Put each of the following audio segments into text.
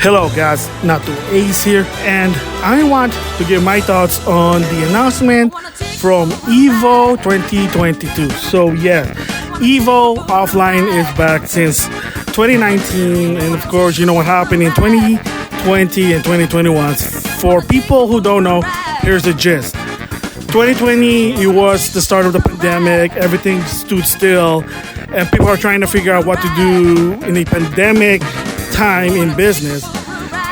Hello guys, NautoAce here, and I want to give my thoughts on the announcement from EVO 2022. So yeah, EVO offline is back since 2019, and of course you know what happened in 2020 and 2021. For people who don't know, here's the gist. 2020, it was the start of the pandemic, everything stood still, and people are trying to figure out what to do in a pandemic time in business.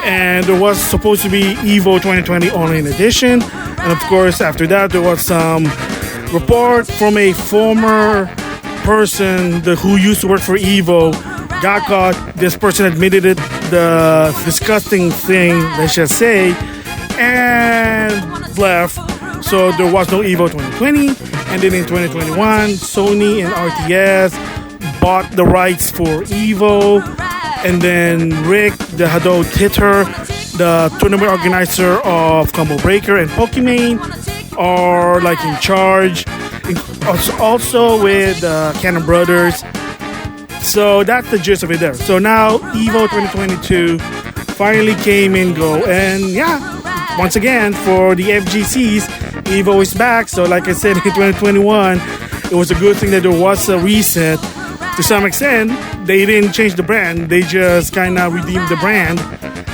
And there was supposed to be EVO 2020 online edition, and of course after that there was some report from a former person who used to work for EVO got caught. This person admitted it, the disgusting thing, let's just say, and left. So there was no EVO 2020, and then in 2021 Sony and RTS bought the rights for EVO. And then Rick, the Hadot hitter, the tournament organizer of Combo Breaker and Pokimane, are like in charge. Also with Cannon Brothers. So that's the gist of it there. So now EVO 2022 finally came and go. And yeah, once again for the FGCs, EVO is back. So like I said in 2021, it was a good thing that there was a reset. To some extent, they didn't change the brand. They just kind of redeemed the brand.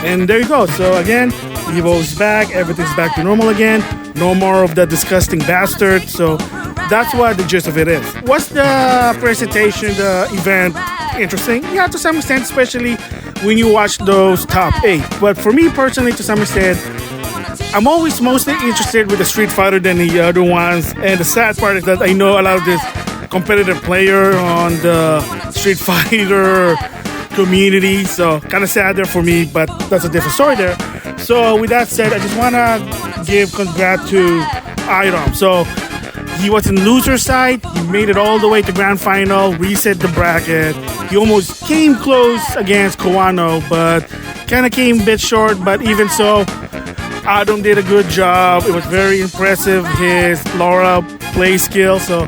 And there you go. So again, EVO is back. Everything's back to normal again. No more of that disgusting bastard. So that's what the gist of it is. What's the presentation, the event interesting? Yeah, to some extent, especially when you watch those top 8. But for me personally, to some extent, I'm always mostly interested with the Street Fighter than the other ones. And the sad part is that I know a lot of this competitive player on the Street Fighter community, so kind of sad there for me, but that's a different story there. So with that said, I just want to give congrats to iDom. So he was in loser side, he made it all the way to grand final, reset the bracket. He almost came close against Kawano, but kind of came a bit short. But even so, iDom did a good job. It was very impressive, his Laura play skill. So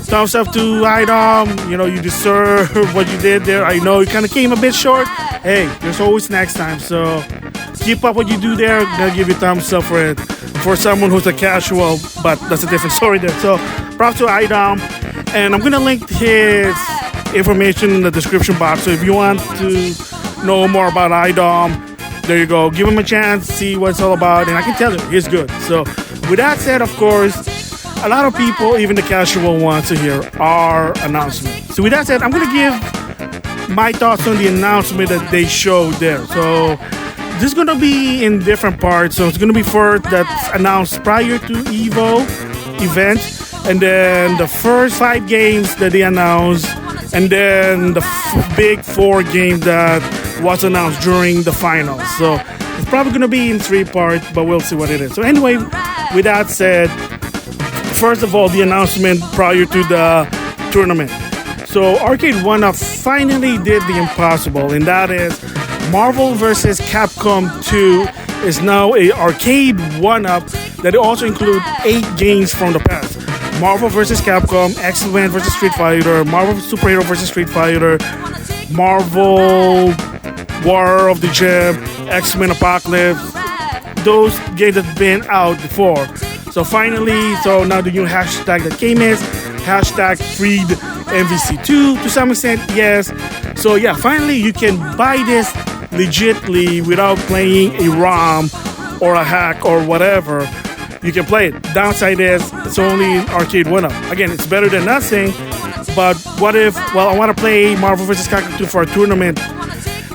thumbs up to iDom. You know, you deserve what you did there. I know you kind of came a bit short. Hey, there's always next time. So keep up what you do there. Gonna give you thumbs up for it. For someone who's a casual, but that's a different story there. So props to iDom. And I'm gonna link his information in the description box. So if you want to know more about iDom, there you go. Give him a chance, see what it's all about. And I can tell you, he's good. So with that said, of course, a lot of people, even the casual ones, to hear our announcement. So with that said, I'm going to give my thoughts on the announcement that they showed there. So this is going to be in different parts. So it's going to be first that's announced prior to EVO event, and then the first 5 games that they announced, and then the big 4 games that was announced during the finals. So it's probably going to be in 3 parts, but we'll see what it is. So anyway, with that said, first of all, the announcement prior to the tournament. So Arcade 1UP finally did the impossible, and that is Marvel vs. Capcom 2 is now a Arcade 1UP that also include 8 games from the past. Marvel vs. Capcom, X-Men vs. Street Fighter, Marvel Superhero vs. Street Fighter, Marvel War of the Gem, X-Men Apocalypse. Those games have been out before. So finally, so now the new hashtag that came is hashtag freed MvC2 to some extent, yes. So yeah, finally you can buy this legitly without playing a ROM or a hack or whatever. You can play it. Downside is it's only in Arcade 1UP. Again, it's better than nothing, but what if, well, I want to play Marvel vs. Capcom 2 for a tournament.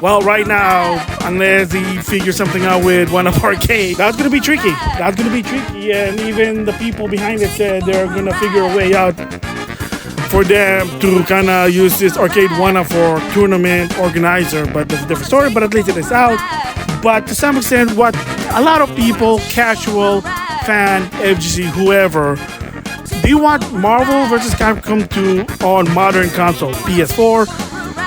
Well, right now, unless he figures something out with 1UP Arcade, that's going to be tricky. That's going to be tricky, and even the people behind it said they're going to figure a way out for them to kind of use this Arcade 1UP for tournament organizer, but that's a different story, but at least it is out. But to some extent, what a lot of people, casual, fan, FGC, whoever, they want Marvel vs. Capcom 2 on modern console, PS4,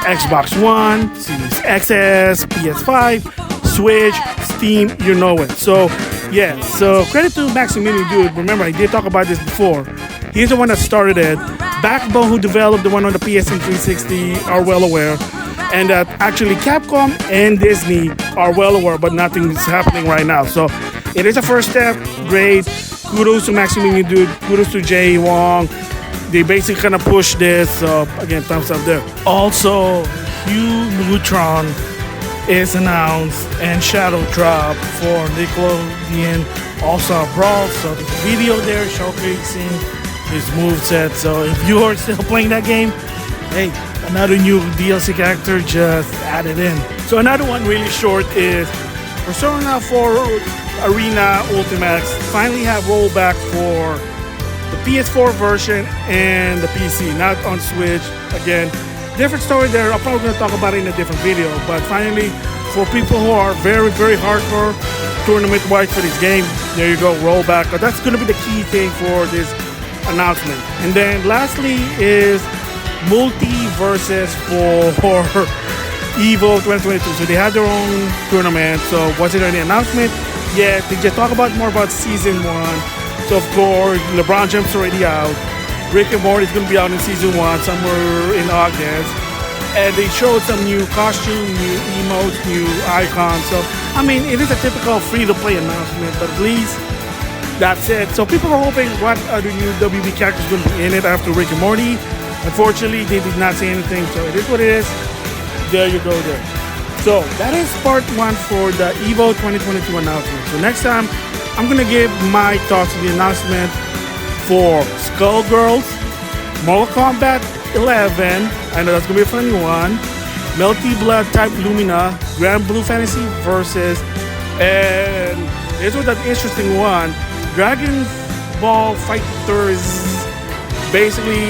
Xbox One, Series XS, PS5, Switch, Steam, you know it. So, yeah, so credit to Maximilian, dude. Remember, I did talk about this before. He's the one that started it. Backbone, who developed the one on the PSN 360, are well aware. and that actually Capcom and Disney are well aware, but nothing is happening right now. So it is a first step. Great. Kudos to Maximilian Dude. Kudos to Jay Wong. They basically kind of push this. So again, thumbs up there. Also, Hugh Neutron is announced and Shadow Drop for Nickelodeon All-Star Brawl. So there's a video there showcasing his moveset. So if you are still playing that game, hey, another new DLC character just added in. So another one really short is Persona 4 Arena Ultimax finally have rollback for the PS4 version and the PC, not on Switch. Again, different story there. I'm probably going to talk about it in a different video. But finally, for people who are very, very hardcore tournament-wise for this game, there you go, rollback. But that's going to be the key thing for this announcement. And then lastly is Multiversus for EVO 2022. So they had their own tournament. So was it any announcement? Yeah, they just talk about more about season 1. So of course, LeBron James already out. Rick and Morty is going to be out in season 1 somewhere in August. And they showed some new costume, new emotes, new icons. So, I mean, it is a typical free-to-play announcement, but at least that's it. So people are hoping what other new WB characters going to be in it after Rick and Morty. Unfortunately, they did not say anything, so it is what it is. There you go there. So that is part 1 for the EVO 2022 announcement. So next time, I'm going to give my thoughts on the announcement for Skullgirls, Mortal Kombat 11, I know that's going to be a funny one, Melty Blood, Type-Lumina, Granblue Fantasy Versus, and this was an interesting one, Dragonball FighterZ. Basically,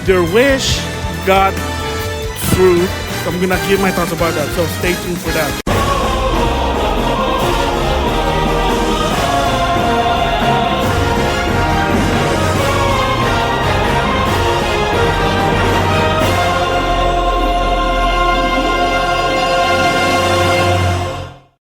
their wish got through. So I'm going to give my thoughts about that, so stay tuned for that.